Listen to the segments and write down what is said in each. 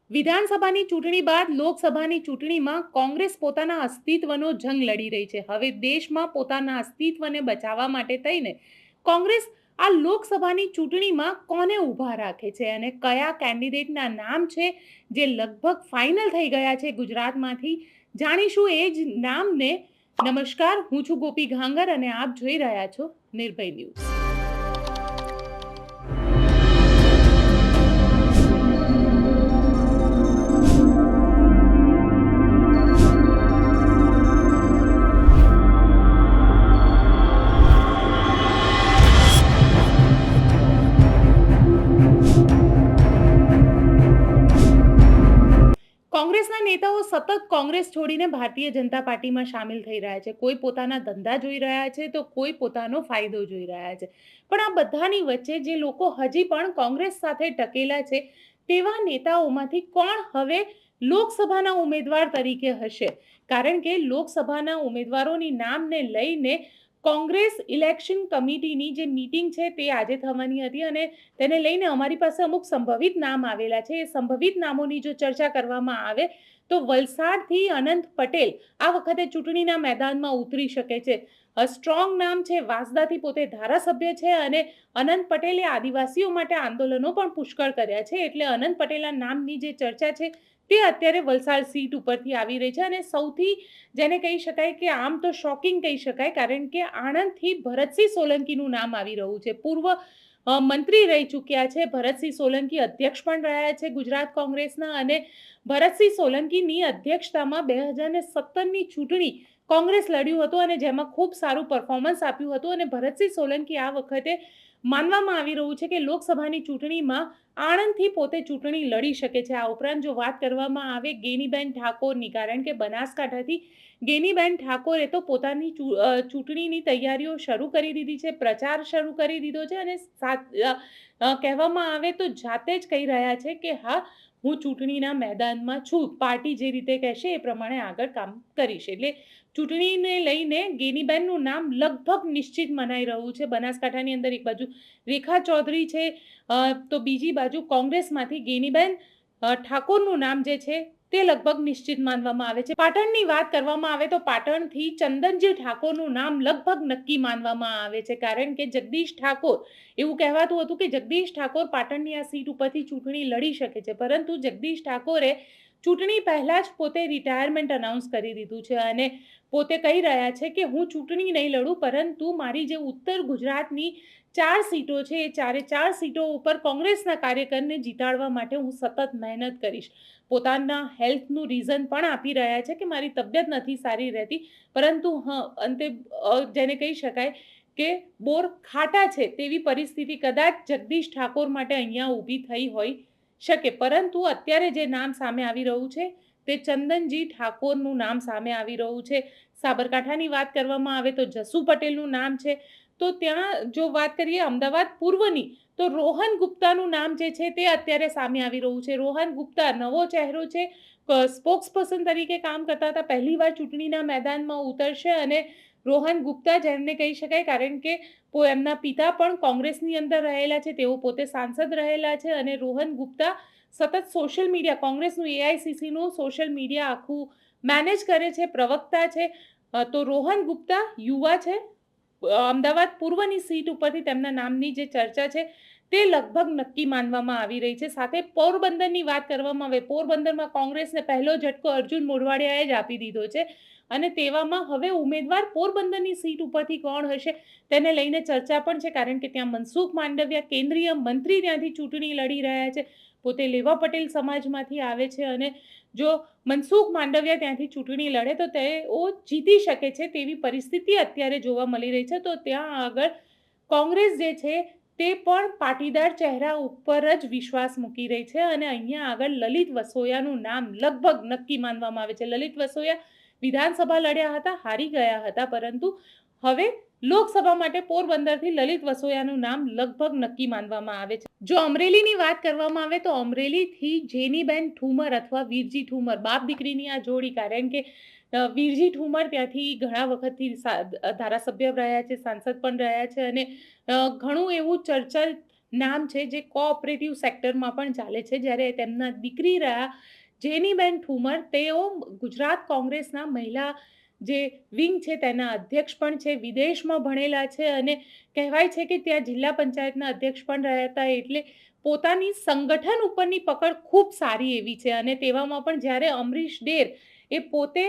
વિધાનસભાની ચૂંટણી બાદ લોકસભાની ચૂંટણીમાં કોંગ્રેસ પોતાના અસ્તિત્વનો જંગ લડી રહી છે. હવે દેશમાં પોતાના અસ્તિત્વને બચાવવા માટે થઈને કોંગ્રેસ આ લોકસભાની ચૂંટણીમાં કોને ઊભા રાખે છે અને કયા કેન્ડિડેટના નામ છે જે લગભગ ફાઇનલ થઈ ગયા છે ગુજરાતમાંથી, જાણીશું એ જ નામને. નમસ્કાર, હું છું ગોપી ઘાંગર અને આપ જોઈ રહ્યા છો નિર્ભય ન્યૂઝ. કોંગ્રેસના નેતાઓ સતત કોંગ્રેસ છોડીને ભારતીય જનતા પાર્ટીમાં સામેલ થઈ રહ્યા છે. કોઈ પોતાના ધંધા જોઈ રહ્યા છે તો કોઈ પોતાનો ફાયદો જોઈ રહ્યા છે. પણ આ બધાની વચ્ચે જે લોકો હજી પણ કોંગ્રેસ સાથે ટકેલા છે તેવા નેતાઓમાંથી કોણ હવે લોકસભાના ઉમેદવાર તરીકે હશે? કારણ કે લોકસભાના ઉમેદવારોની નામને લઈને કોંગ્રેસ ઇલેક્શન કમિટીની જે મીટિંગ છે તે આજે થવાની હતી અને તેને લઈને અમારી પાસે અમુક સંભવિત નામ આવેલા છે. એ સંભવિત નામોની જો ચર્ચા કરવામાં આવે તો વલસાડથી અનંત પટેલ આ વખતે ચૂંટણીના મેદાનમાં ઉતરી શકે છે. સ્ટ્રોંગ નામ છે. વાંસદાથી પોતે ધારાસભ્ય છે અને અનંત પટેલે આદિવાસીઓ માટે આંદોલનો પણ પુષ્કળ કર્યા છે. એટલે અનંત પટેલના નામની જે ચર્ચા છે તે અત્યારે વલસાડ સીટ ઉપરથી આવી રહી છે. અને સૌથી જેને કહી શકાય કે આમ તો શોકિંગ કહી શકાય, કારણ કે આણંદથી ભરતસિંહ સોલંકીનું નામ આવી રહ્યું છે. પૂર્વ મંત્રી રહી ચૂક્યા છે ભરતસિંહ સોલંકી, અધ્યક્ષ પણ રહ્યા છે ગુજરાત કોંગ્રેસના. અને ભરતસિંહ સોલંકીની અધ્યક્ષતામાં 2017ની ચૂંટણી કોંગ્રેસ લડ્યું હતું અને જેમાં ખૂબ સારું પરફોર્મન્સ આપ્યું હતું. અને ભરતસિંહ સોલંકી આ વખતે માનવામાં આવી રહ્યું છે કે લોકસભાની ચૂંટણીમાં આણંદથી પોતે ચૂંટણી લડી શકે છે. આ ઉપરાંત જો વાત કરવામાં આવે ગેનીબેન ઠાકોરની, કારણ કે બનાસકાંઠાથી ગેનીબેન ઠાકોરે તો પોતાની ચૂંટણીની તૈયારીઓ શરૂ કરી દીધી છે, પ્રચાર શરૂ કરી દીધો છે અને કહેવામાં આવે તો જાતે જ કહી રહ્યા છે કે હા, હું ચૂંટણીના મેદાનમાં છું, પાર્ટી જે રીતે કહેશે એ પ્રમાણે આગળ કામ કરીશ. એટલે ચૂંટણીને લઈને ગેનીબેનનું નામ લગભગ નિશ્ચિત મનાઈ રહ્યું છે. બનાસકાંઠાની અંદર એક બાજુ રેખા ચૌધરી છે તો બીજી બાજુ કોંગ્રેસમાંથી ગેનીબેન ઠાકોરનું નામ જે છે તે લગભગ નિશ્ચિત માનવામાં આવે છે. પાટણની વાત કરવામાં આવે તો પાટણથી ચંદનજી ઠાકોરનું નામ લગભગ નક્કી માનવામાં આવે છે, કારણ કે જગદીશ ઠાકોર, એવું કહેવાતું હતું કે જગદીશ ઠાકોર પાટણની આ સીટ ઉપરથી ચૂંટણી લડી શકે છે. પરંતુ જગદીશ ઠાકોરે ચૂંટણી પહેલા જ પોતે રિટાયરમેન્ટ અનાઉન્સ કરી દીધું છે અને પોતે કહી રહ્યા છે કે હું ચૂંટણી નહીં લડું, પરંતુ મારી જે ઉત્તર ગુજરાતની 4 સીટો છે એ 4 સીટો ઉપર કોંગ્રેસના કાર્યકરને જીતાડવા માટે હું સતત મહેનત કરીશ. પોતાના હેલ્થનું રીઝન પણ આપી રહ્યા છે કે મારી તબિયત નથી સારી રહેતી, પરંતુ અંતે જેને કહી શકાય કે બોર ખાટા છે તેવી પરિસ્થિતિ કદાચ જગદીશ ઠાકોર માટે અહીંયા ઊભી થઈ હોય શકે. પરંતુ અત્યારે જે નામ સામે આવી રહ્યું છે તે ચંદનજી ઠાકોરનું નામ સામે આવી રહ્યું છે. સાબરકાંઠાની વાત કરવામાં આવે તો જસુ પટેલનું નામ છે. તો ત્યાં જો વાત કરીએ અમદાવાદ પૂર્વની, તો રોહન ગુપ્તાનું નામ જે છે તે અત્યારે સામે આવી રહ્યું છે. રોહન ગુપ્તા નવો ચહેરો છે, સ્પોક્સ પર્સન તરીકે કામ કરતા હતા, પહેલીવાર ચૂંટણીના મેદાનમાં ઉતરશે. અને રોહન ગુપ્તા જેમને કહી શકાય, કારણ કે એમના પિતા પણ કોંગ્રેસની અંદર રહેલા છે, તેઓ પોતે સાંસદ રહેલા છે. અને રોહન ગુપ્તા સતત સોશિયલ મીડિયા, કોંગ્રેસનું એઆઈસીસીનું સોશિયલ મીડિયા આખું મેનેજ કરે છે, પ્રવક્તા છે. તો રોહન ગુપ્તા યુવા છે. અમદાવાદ પૂર્વની સીટ ઉપરથી તેમના નામની જે ચર્ચા છે તે લગભગ નક્કી માનવામાં આવી રહી છે. સાથે પોરબંદરની વાત કરવામાં આવે, પોરબંદરમાં કોંગ્રેસને પહેલો ઝટકો અર્જુન મોઢવાડિયાએ જ આપી દીધો છે. અને તેવામાં હવે ઉમેદવાર પોરબંદરની સીટ ઉપરથી કોણ હશે તેને લઈને ચર્ચા પણ છે, કારણ કે ત્યાં મનસુખ માંડવિયા કેન્દ્રીય મંત્રી ત્યાંથી ચૂંટણી લડી રહ્યા છે. પોતે લેવા પટેલ સમાજમાંથી આવે છે અને જો મનસુખ માંડવિયા ત્યાંથી ચૂંટણી લડે તો તેઓ જીતી શકે છે તેવી પરિસ્થિતિ અત્યારે જોવા મળી રહી છે. તો ત્યાં આગળ કોંગ્રેસ જે છે તે પણ પાટીદાર ચહેરા ઉપર જ વિશ્વાસ મૂકી રહી છે. અને અહીંયા આગળ લલિત વસોયાનું નામ લગભગ નક્કી માનવામાં આવે છે. લલિત વસોયા વિધાનસભા લડ્યા હતા, હારી ગયા હતા, પરંતુ હવે લોકસભા માટે પોરબંદરથી લલિત વસોયાનું નામ લગભગ નક્કી માનવામાં આવે છે. જો અમરેલીની વાત કરવામાં આવે તો અમરેલીથી જેનીબેન ઠુમર અથવા વીરજી ઠુમર, બાપ દીકરીની આ જોડી, કારણ કે વીરજી ઠુમર ત્યાંથી ઘણા વખતથી ધારાસભ્ય રહ્યા છે, સાંસદ પણ રહ્યા છે અને ઘણું એવું ચર્ચા નામ છે જે કોઓપરેટિવ સેક્ટરમાં પણ ચાલે છે. જ્યારે તેમના દીકરી રહ્યા જેનીબેન ઠુમર, તેઓ ગુજરાત કોંગ્રેસના મહિલા જે વિંગ છે તેના અધ્યક્ષ પણ છે, વિદેશમાં ભણેલા છે અને કહેવાય છે કે ત્યાં જિલ્લા પંચાયતના અધ્યક્ષ પણ રહ્યા હતા. એટલે પોતાની સંગઠન ઉપરની પકડ ખૂબ સારી એવી છે. અને તેવામાં પણ જ્યારે અમરીશ ડેર એ પોતે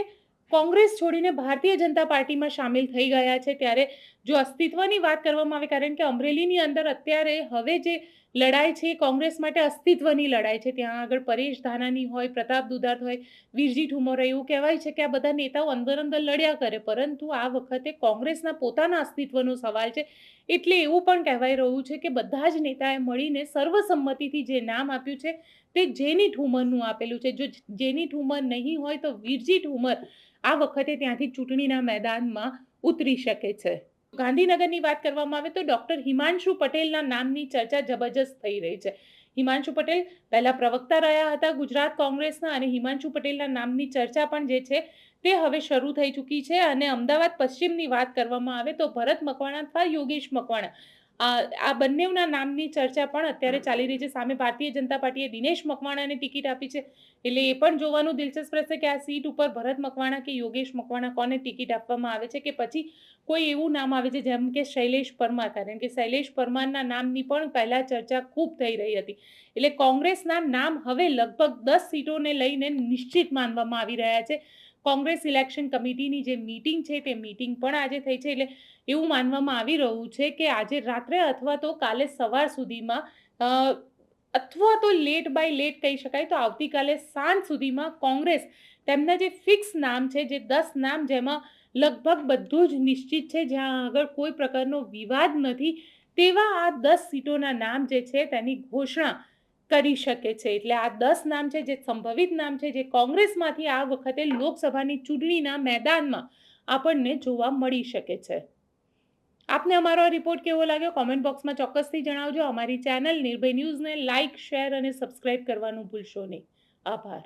કોંગ્રેસ છોડીને ભારતીય જનતા પાર્ટીમાં સામેલ થઈ ગયા છે, ત્યારે જો અસ્તિત્વની વાત કરવામાં આવે, કારણ કે અમરેલીની અંદર અત્યારે હવે જે લડાઈ છે એ કોંગ્રેસ માટે અસ્તિત્વની લડાઈ છે. ત્યાં આગળ પરેશ ધાનાણી હોય, પ્રતાપ દુધાત હોય, વીરજી ઠુમર હોય, એવું કહેવાય છે કે આ બધા નેતાઓ અંદર અંદર લડ્યા કરે, પરંતુ આ વખતે કોંગ્રેસના પોતાના અસ્તિત્વનો સવાલ છે. એટલે એવું પણ કહેવાય રહ્યું છે કે બધા જ નેતાએ મળીને સર્વસંમતિથી જે નામ આપ્યું છે તે જેની ઠુમરનું આપેલું છે. જો જેની ઠુમર નહીં હોય તો વીરજી ઠુમર આ વખતે ત્યાંથી ચૂંટણીના મેદાનમાં ઉતરી શકે છે. ગાંધીનગરની વાત કરવામાં આવે તો ડોક્ટર હિમાંશુ પટેલના નામની ચર્ચા જબરજસ્ત થઈ રહી છે. હિમાંશુ પટેલ પહેલા પ્રવક્તા રહ્યા હતા ગુજરાત કોંગ્રેસના, અને હિમાંશુ પટેલના નામની ચર્ચા પણ જે છે તે હવે શરૂ થઈ ચૂકી છે. અને અમદાવાદ પશ્ચિમની વાત કરવામાં આવે તો ભરત મકવાણા અથવા યોગેશ મકવાણા, આ બંનેના નામની ચર્ચા પણ અત્યારે ચાલી રહી છે. સામે ભારતીય જનતા પાર્ટીએ દિનેશ મકવાણાને ટિકિટ આપી છે, એટલે એ પણ જોવાનું દિલચસ્પ રહેશે કે આ સીટ ઉપર ભરત મકવાણા કે યોગેશ મકવાણા કોને ટિકિટ આપવામાં આવે છે, કે પછી કોઈ એવું નામ આવે છે જેમ કે શૈલેષ પરમાર. કારણ કે શૈલેષ પરમારના નામની પણ પહેલા ચર્ચા ખૂબ થઈ રહી હતી. એટલે કોંગ્રેસના નામ હવે લગભગ 10 સીટોને લઈને નિશ્ચિત માનવામાં આવી રહ્યા છે. કોંગ્રેસ ઇલેક્શન કમિટીની જે મીટિંગ છે તે મીટિંગ પણ આજે થઈ છે. એટલે એવું માનવામાં આવી રહ્યું છે કે આજે રાત્રે અથવા તો કાલે સવાર સુધીમાં, અથવા તો લેટ બાય લેટ કહી શકાય, તો આવતીકાલે સાંજ સુધીમાં કોંગ્રેસ તેમના જે ફિક્સ નામ છે, જે 10 નામ, જેમાં લગભગ બધું જ નિશ્ચિત છે, જ્યાં આગળ કોઈ પ્રકારનો વિવાદ નથી, તેવા આ 10 સીટોના નામ જે છે તેની ઘોષણા કરી શકે છે. એટલે આ 10 નામ છે જે સંભવિત નામ છે, જે કોંગ્રેસમાંથી આ વખતે લોકસભાની ચૂંટણીના મેદાનમાં આપણને જોવા મળી શકે છે. આપને અમારો રિપોર્ટ કેવો લાગ્યો કોમેન્ટ બોક્સમાં ચોક્કસથી જણાવજો. અમારી ચેનલ નિર્ભય ન્યૂઝને લાઇક, શેર અને સબસ્ક્રાઇબ કરવાનું ભૂલશો નહીં. આભાર.